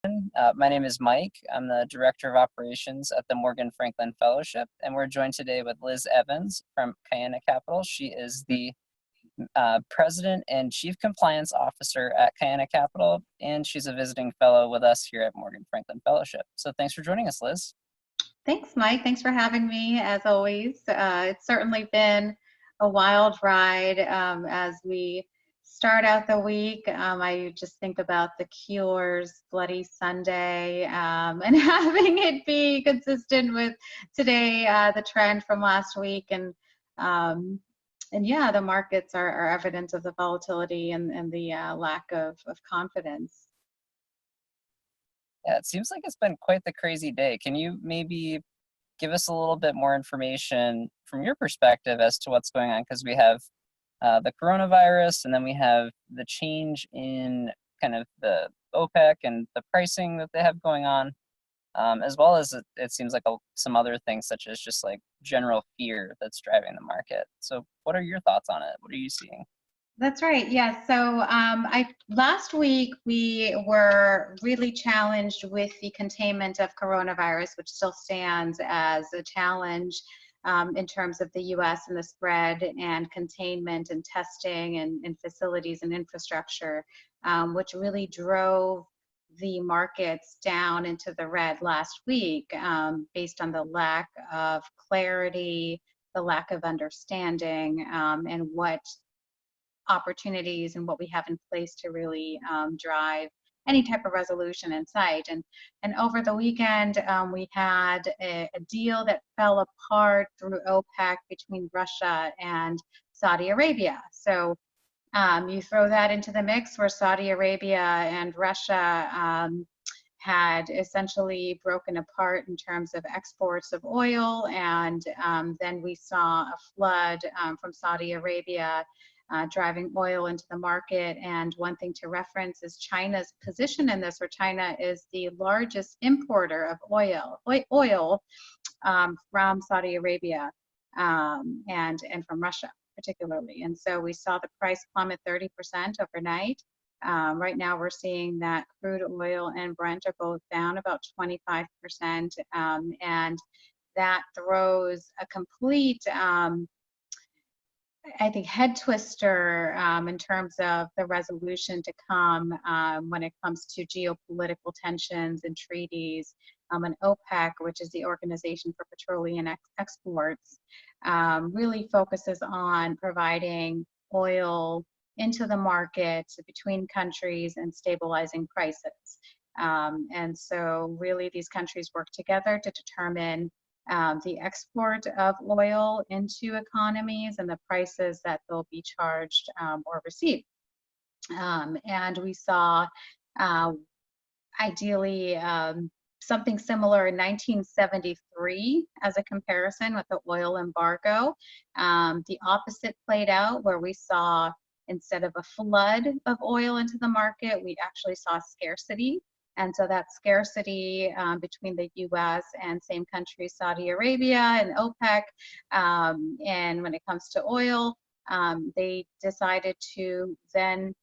My name is Mike. I'm the Director of Operations at the Morgan Franklin Fellowship, and we're joined today with Liz Evans from Cayena Capital. She is the President and Chief Compliance Officer at Cayena Capital, and she's a visiting fellow with us here at Morgan Franklin Fellowship. So thanks for joining us, Liz. Thanks, Mike. Thanks for having me, as always. It's certainly been a wild ride as we start out the week. I just think about the Cure's Bloody Sunday and having it be consistent with today, the trend from last week. And yeah, the markets are evidence of the volatility and the lack of confidence. Yeah, it seems like it's been quite the crazy day. Can you maybe give us a little bit more information from your perspective as to what's going on? Because we have the coronavirus, and then we have the change in kind of the OPEC and the pricing that they have going on, as well as it seems like some other things such as just like general fear that's driving the market. So what are your thoughts on it? What are you seeing? That's right. Yeah. So last week we were really challenged with the containment of coronavirus, which still stands as a challenge in terms of the U.S. and the spread and containment and testing and facilities and infrastructure, which really drove the markets down into the red last week based on the lack of clarity, the lack of understanding, and what opportunities and what we have in place to really drive any type of resolution in sight. And over the weekend, we had a deal that fell apart through OPEC between Russia and Saudi Arabia. So you throw that into the mix where Saudi Arabia and Russia had essentially broken apart in terms of exports of oil, and then we saw a flood from Saudi Arabia driving oil into the market. And one thing to reference is China's position in this, where China is the largest importer of oil from Saudi Arabia and from Russia particularly. And so we saw the price plummet 30% overnight. Right now we're seeing that crude oil and Brent are both down about 25%, and that throws a complete I think head twister in terms of the resolution to come when it comes to geopolitical tensions and treaties. And OPEC, which is the Organization for Petroleum Exports, really focuses on providing oil into the market between countries and stabilizing prices. And so really these countries work together to determine the export of oil into economies and the prices that they'll be charged or received. And we saw ideally something similar in 1973 as a comparison with the oil embargo. The opposite played out, where we saw, instead of a flood of oil into the market, we actually saw scarcity. And so that scarcity between the U.S. and same countries, Saudi Arabia and OPEC, and when it comes to oil, they decided to then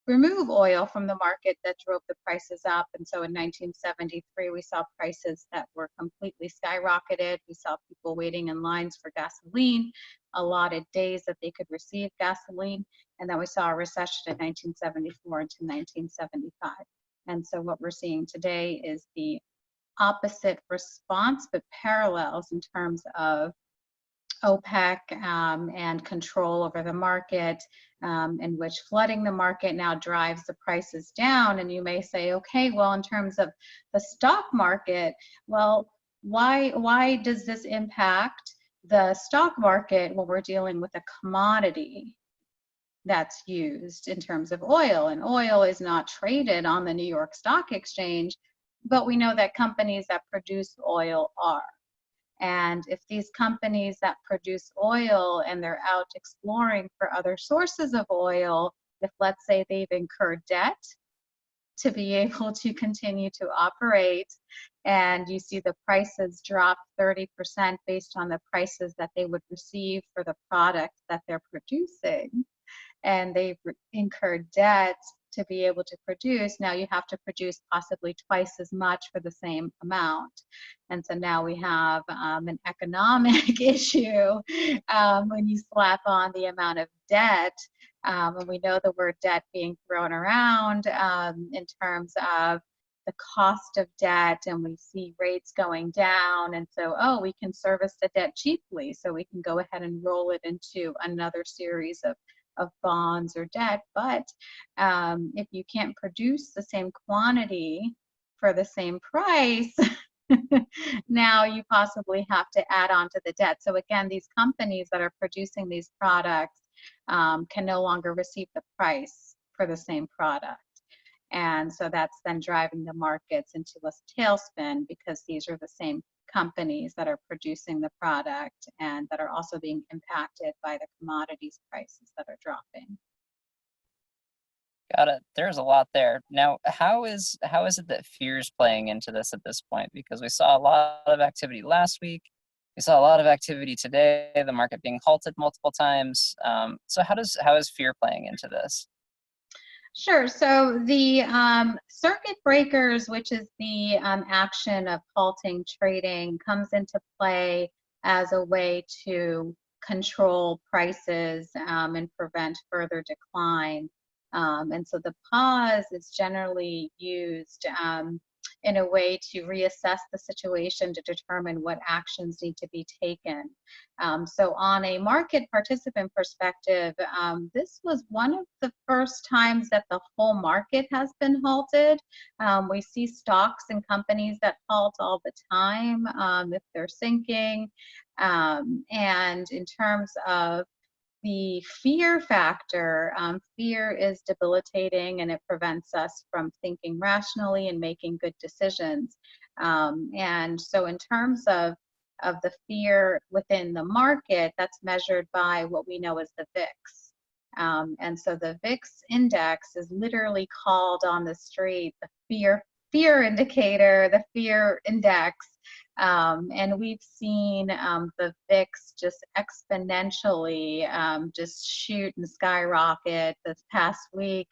remove oil from the market that drove the prices up. And so in 1973, we saw prices that were completely skyrocketed. We saw people waiting in lines for gasoline, allotted days that they could receive gasoline. And then we saw a recession in 1974 into 1975. And so what we're seeing today is the opposite response, but parallels in terms of OPEC and control over the market, in which flooding the market now drives the prices down. And you may say, okay, well, in terms of the stock market, well, why does this impact the stock market when we're dealing with a commodity that's used in terms of oil? And oil is not traded on the New York Stock Exchange, but we know that companies that produce oil are. And if these companies that produce oil and they're out exploring for other sources of oil, if let's say they've incurred debt to be able to continue to operate, and you see the prices drop 30% based on the prices that they would receive for the product that they're producing, and they've incurred debt to be able to produce. Now you have to produce possibly twice as much for the same amount. And so now we have an economic issue when you slap on the amount of debt. And we know the word debt being thrown around in terms of the cost of debt, and we see rates going down, and so, oh, we can service the debt cheaply, so we can go ahead and roll it into another series of bonds or debt. But if you can't produce the same quantity for the same price, now you possibly have to add on to the debt. So again, these companies that are producing these products can no longer receive the price for the same product. And so that's then driving the markets into a tailspin, because these are the same companies that are producing the product and that are also being impacted by the commodities prices that are dropping. Got it. There's a lot there. Now, how is it that fear is playing into this at this point? Because we saw a lot of activity last week. We saw a lot of activity today, the market being halted multiple times. So how is fear playing into this? Sure. So the circuit breakers, which is the action of halting trading, comes into play as a way to control prices and prevent further decline. And so the pause is generally used in a way to reassess the situation to determine what actions need to be taken. So on a market participant perspective, this was one of the first times that the whole market has been halted. We see stocks and companies that halt all the time if they're sinking. And in terms of the fear factor, fear is debilitating, and it prevents us from thinking rationally and making good decisions. And so in terms of the fear within the market, that's measured by what we know as the VIX. And so the VIX index is literally called on the street the fear indicator, the fear index. And we've seen the VIX just exponentially just shoot and skyrocket this past week,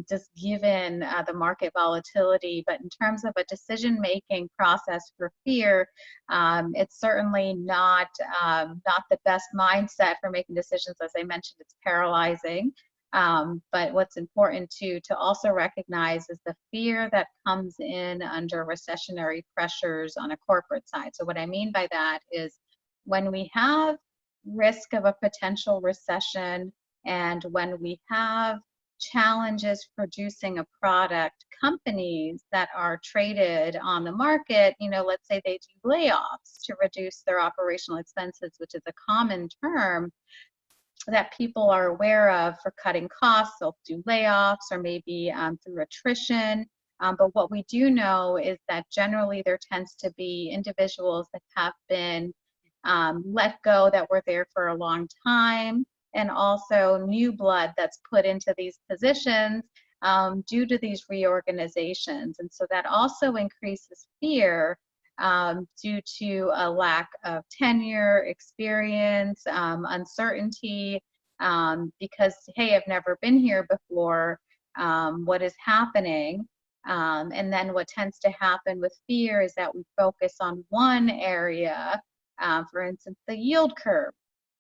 just given the market volatility. But in terms of a decision-making process for fear, it's certainly not the best mindset for making decisions. As I mentioned, it's paralyzing. But what's important to also recognize is the fear that comes in under recessionary pressures on a corporate side. So what I mean by that is when we have risk of a potential recession and when we have challenges producing a product, companies that are traded on the market, let's say they do layoffs to reduce their operational expenses, which is a common term that people are aware of for cutting costs. They'll do layoffs or maybe through attrition. But what we do know is that generally there tends to be individuals that have been let go that were there for a long time, and also new blood that's put into these positions due to these reorganizations. And so that also increases fear due to a lack of tenure, experience, uncertainty, because, hey, I've never been here before, what is happening? And then what tends to happen with fear is that we focus on one area, for instance, the yield curve.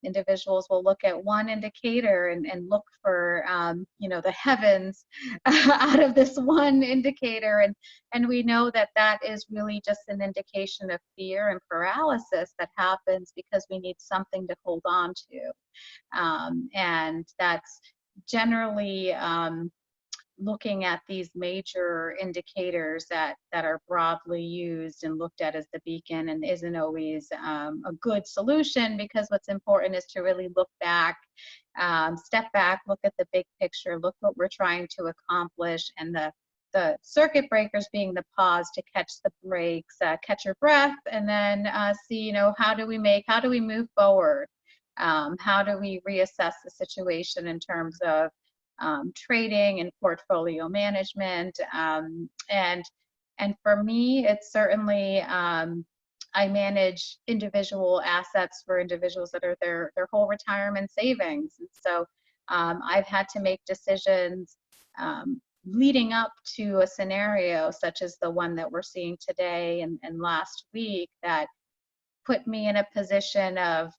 Individuals will look at one indicator and look for, the heavens out of this one indicator. And we know that that is really just an indication of fear and paralysis that happens because we need something to hold on to. And that's generally looking at these major indicators that are broadly used and looked at as the beacon, and isn't always a good solution, because what's important is to really look back, step back, look at the big picture, look what we're trying to accomplish, and the circuit breakers being the pause to catch the brakes, catch your breath, and then see, how do we move forward? How do we reassess the situation in terms of trading and portfolio management, and for me, it's certainly I manage individual assets for individuals that are their whole retirement savings, and so I've had to make decisions leading up to a scenario such as the one that we're seeing today and last week that put me in a position of,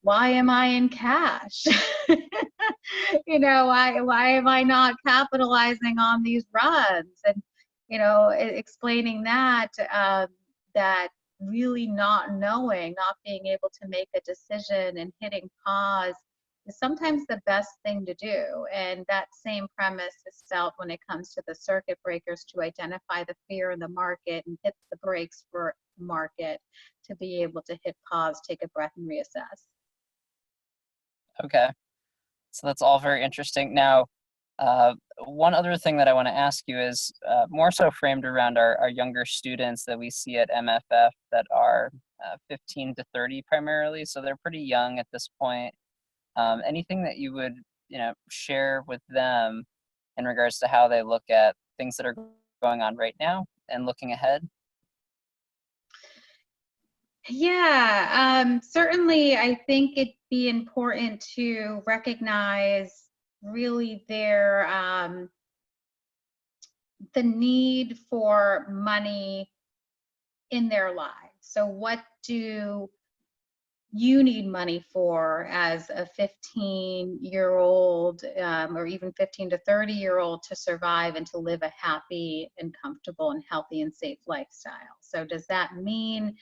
why am I in cash? Why am I not capitalizing on these runs? And, explaining that, that really not knowing, not being able to make a decision and hitting pause is sometimes the best thing to do. And that same premise is felt when it comes to the circuit breakers, to identify the fear in the market and hit the brakes for the market to be able to hit pause, take a breath, and reassess. Okay, so that's all very interesting. Now, one other thing that I want to ask you is more so framed around our younger students that we see at MFF that are 15 to 30 primarily, so they're pretty young at this point. Anything that you would, share with them in regards to how they look at things that are going on right now and looking ahead? Yeah, certainly I think it'd be important to recognize really the need for money in their lives. So what do you need money for as a 15-year-old or even 15 to 30-year-old to survive and to live a happy and comfortable and healthy and safe lifestyle? So does that mean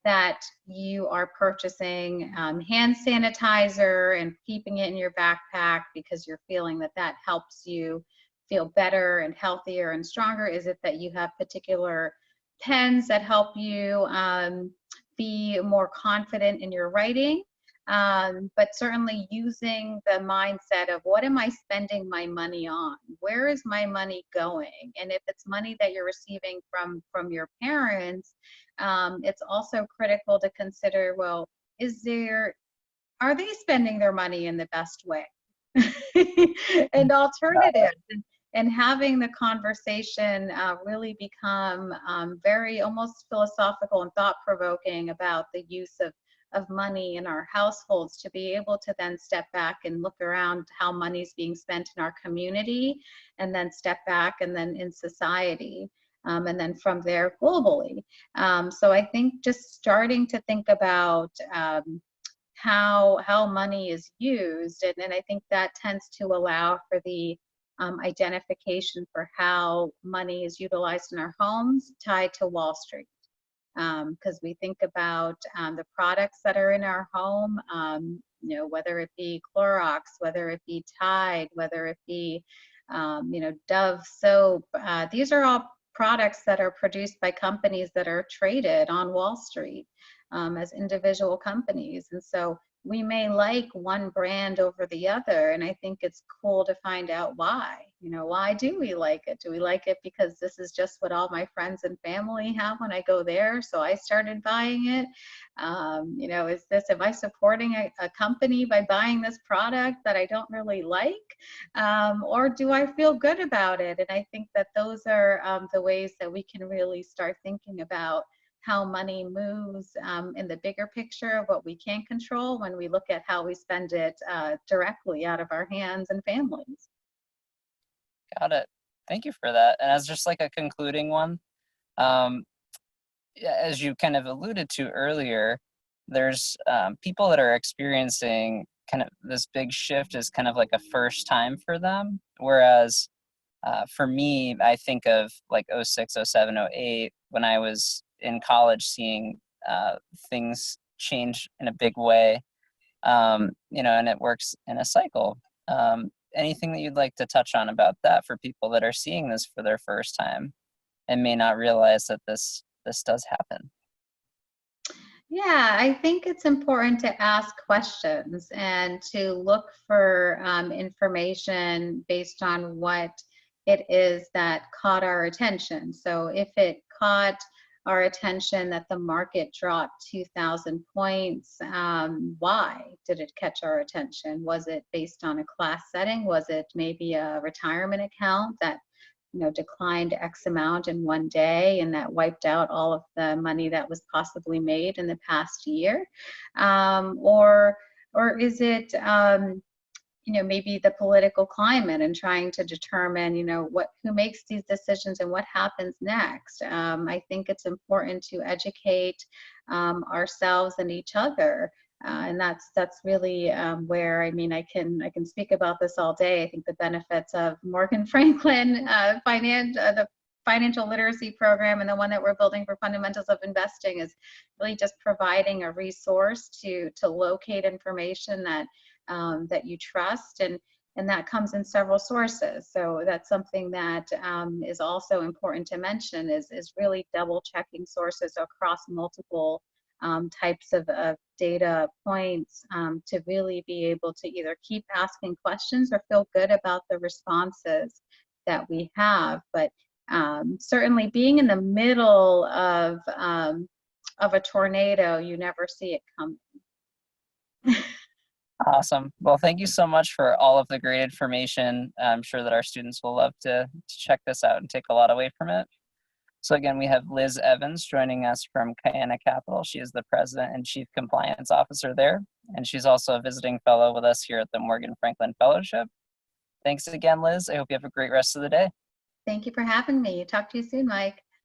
that you are purchasing hand sanitizer and keeping it in your backpack because you're feeling that that helps you feel better and healthier and stronger? Is it that you have particular pens that help you be more confident in your writing? But certainly using the mindset of, what am I spending my money on? Where is my money going? And if it's money that you're receiving from your parents, it's also critical to consider, well, are they spending their money in the best way? And alternatives. And having the conversation really become very almost philosophical and thought-provoking about the use of money in our households, to be able to then step back and look around how money's being spent in our community, and then step back and then in society, and then from there globally. So I think just starting to think about how money is used, and I think that tends to allow for the identification for how money is utilized in our homes tied to Wall Street. Because we think about the products that are in our home, whether it be Clorox, whether it be Tide, whether it be, Dove soap. These are all products that are produced by companies that are traded on Wall Street as individual companies. And so we may like one brand over the other, and I think it's cool to find out why. Why do we like it? Do we like it because this is just what all my friends and family have when I go there, so I started buying it? Am I supporting a company by buying this product that I don't really like? Or do I feel good about it? And I think that those are the ways that we can really start thinking about how money moves in the bigger picture of what we can control, when we look at how we spend it directly out of our hands and families. Got it. Thank you for that. And as just like a concluding one, yeah, as you kind of alluded to earlier, there's people that are experiencing kind of this big shift as kind of like a first time for them. Whereas for me, I think of like 06, 07, 08, when I was in college, seeing things change in a big way, and it works in a cycle. Anything that you'd like to touch on about that for people that are seeing this for their first time and may not realize that this does happen? Yeah, I think it's important to ask questions and to look for information based on what it is that caught our attention. So if it caught our attention that the market dropped 2,000 points, why did it catch our attention? Was it based on a class setting? Was it maybe a retirement account that declined X amount in one day and that wiped out all of the money that was possibly made in the past year? Or is it maybe the political climate and trying to determine, who makes these decisions and what happens next. I think it's important to educate ourselves and each other. And that's really where, I can speak about this all day. I think the benefits of Morgan Franklin the financial literacy program and the one that we're building for fundamentals of investing is really just providing a resource to locate information that you trust, and that comes in several sources. So that's something that is also important to mention is really double checking sources across multiple types of data points to really be able to either keep asking questions or feel good about the responses that we have. But certainly being in the middle of a tornado, you never see it coming. Awesome. Well, thank you so much for all of the great information. I'm sure that our students will love to check this out and take a lot away from it. So again, we have Liz Evans joining us from Cayena Capital. She is the President and Chief Compliance Officer there, and she's also a visiting fellow with us here at the Morgan Franklin Fellowship. Thanks again, Liz. I hope you have a great rest of the day. Thank you for having me. Talk to you soon, Mike.